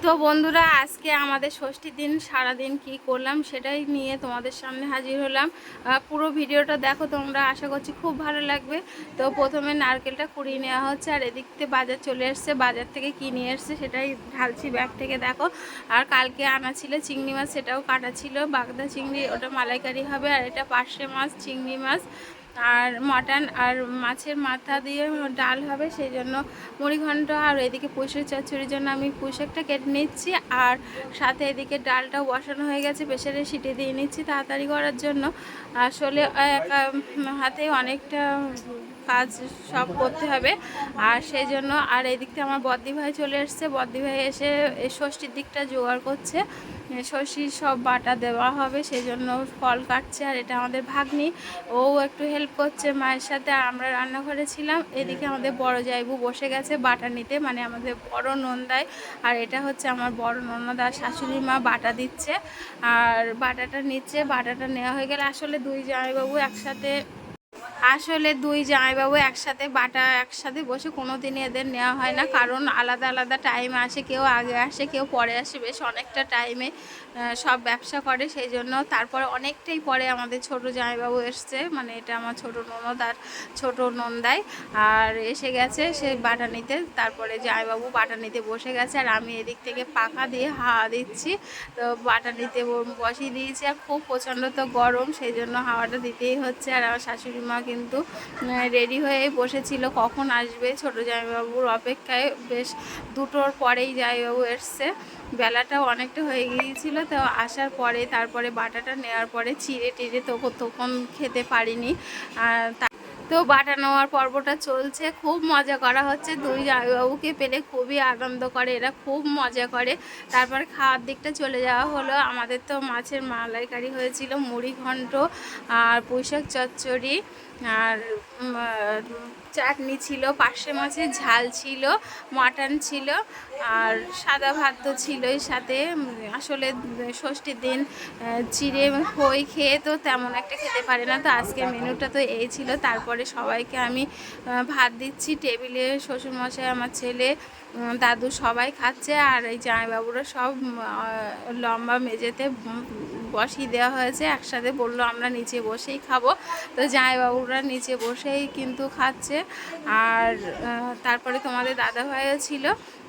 তো বন্ধুরা, আজকে আমাদের ষষ্ঠীর দিন সারাদিন কি করলাম সেটাই নিয়ে তোমাদের সামনে হাজির হলাম। পুরো ভিডিওটা দেখো তোমরা, আশা করছি খুব ভালো লাগবে। তো প্রথমে নারকেলটা কুড়িয়ে নেওয়া হচ্ছে, আর এদিক থেকে বাজার চলে এসছে। বাজার থেকে কি নিয়ে এসছে সেটাই ঢালছি ব্যাগ থেকে, দেখো। আর কালকে আনা ছিল চিংড়ি মাছ, সেটাও কাটা ছিল। বাগদা চিংড়ি, ওটা মালাইকারি হবে। আর এটা পার্শে মাছ, চিংড়ি মাছ আর মটন আর মাছের মাথা দিয়ে ডাল হবে, সেই জন্য মুড়িঘণ্ট। আর এদিকে পুঁইশাক চচ্চড়ির জন্য আমি পুঁইশাকটা কেটে নিচ্ছি, আর সাথে এদিকে ডালটাও বসানো হয়ে গেছে, প্রেসারে সিটি দিয়ে নিচ্ছি তাড়াতাড়ি করার জন্য। আসলে একা হাতে অনেকটা কাজ সব করতে হবে, আর সেই জন্য। আর এদিক থেকে আমার বদ্দি ভাই চলে এসছে। বদ্দি ভাই এসে ষষ্ঠীর দিকটা জোগাড় করছে, ষষ্ঠীর সব বাটা দেওয়া হবে, সেই জন্য ফল কাটছে। আর এটা আমাদের ভাগ্নি, ও একটু হেল্প করছে মায়ের সাথে। আর আমরা রান্নাঘরে ছিলাম। এদিকে আমাদের বড় জায়বু বসে গেছে বাটা নিতে, মানে আমাদের বড় নন্দাই। আর এটা হচ্ছে আমার বড় ননদ আর শাশুড়ি মা বাটা দিচ্ছে, আর বাটাটা নিচ্ছে। বাটাটা নেওয়া হয়ে গেলে আসলে দুই জামাইবাবু একসাথে বাটা একসাথে বসে কোনো দিনই এদের নেওয়া হয় না, কারণ আলাদা আলাদা টাইমে আসে, কেউ আগে আসে কেউ পরে আসে, বেশ অনেকটা টাইমে সব ব্যবসা করে, সেই জন্য। তারপরে অনেকটাই পরে আমাদের ছোট জামাইবাবু এসছে, মানে এটা আমার ছোট ননদ আর ছোট নন্দাই, আর এসে গেছে সে বাটা নিতে। তারপরে জামাইবাবু বাটা নিতে বসে গেছে, আর আমি এদিক থেকে পাখা দিয়ে হাওয়া দিচ্ছি। তো বাটা নিতে বসিয়ে দিয়েছি, আর খুব প্রচণ্ড তো গরম, সেই জন্য হাওয়াটা দিতেই হচ্ছে। আর আমার শাশুড়ি মা কিন্তু রেডি হয়ে বসেছিল কখন আসবে, ছোটো জামাইবাবুর অপেক্ষায়। বেশ দুটোর পরেই জামাইবাবু এসছে, বেলাটাও অনেকটা হয়ে গিয়েছিল। তো আসার পরে তারপরে বাটাটা নেওয়ার পরে চিড়ে টিড়ে তখন খেতে পারিনি। তো বাটা নেওয়ার পর্বটা চলছে, খুব মজা করা হচ্ছে। দুই জামাইবাবুকে পেলে খুবই আনন্দ করে, এরা খুব মজা করে। তারপর খাওয়ার দিকটা চলে যাওয়া হলো। আমাদের তো মাছের মালাইকারি হয়েছিল, মুড়ি ঘন্ট আর পুঁইশাক চচ্চড়ি, আর চাটনি ছিল, পার্শে মাছের ঝাল ছিল, মটন ছিল, আর সাদা ভাত তো ছিলই সাথে। আসলে ষষ্ঠীর দিন চিড়ে খই খেয়ে তো তেমন একটা খেতে পারে না, তো আজকের মেনুটা তো এই ছিল। তারপরে সবাইকে আমি ভাত দিচ্ছি টেবিলে, শ্বশুরমশাই, আমার ছেলে, দাদু সবাই খাচ্ছে। আর এই জামাইবাবুরা সব লম্বা মেঝেতে বসিয়ে দেওয়া হয়েছে, একসাথে বললো আমরা নিচে বসেই খাবো। তো জামাইবাবুরা নিচে বসেই কিন্তু খাচ্ছে। আর তারপরে তোমাদের দাদাভাইও ছিল।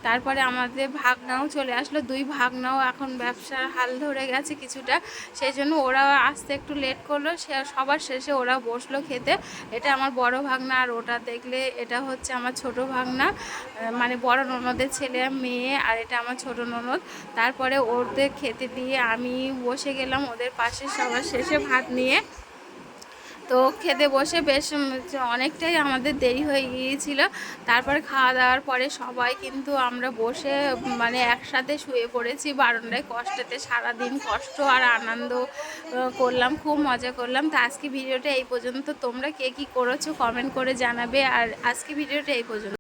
তারপরে আমাদের ভাগনাও চলে আসলো, দুই ভাগনাও এখন ব্যবসার হাল ধরে গেছে কিছুটা, সেই জন্য ওরা আসতে একটু লেট করলো। সবার শেষে ওরা বসলো খেতে। এটা আমার বড় ভাগনা, আর ওটা দেখলে এটা হচ্ছে আমার ছোট ভাগনা, মানে বড় ননদের ছেলে মেয়ে, আর এটা আমার ছোট ননদ। তারপরে ওদের খেতে দিয়ে আমি বসে গেলাম ওদের পাশে সবার শেষে ভাত নিয়ে। তো খেতে বসে বেশ অনেকটাই আমাদের দেরি হয়ে গিয়েছিল। তারপরে খাওয়া দাওয়ার পরে সবাই কিন্তু আমরা বসে মানে একসাথে শুয়ে পড়েছি বারান্দায়, কষ্টেতে সারাদিন কষ্ট আর আনন্দ করলাম, খুব মজা করলাম। তো আজকে ভিডিওটা এই পর্যন্ত। তোমরা কে কী করেছো কমেন্ট করে জানাবে, আর আজকে ভিডিওটা এই পর্যন্ত।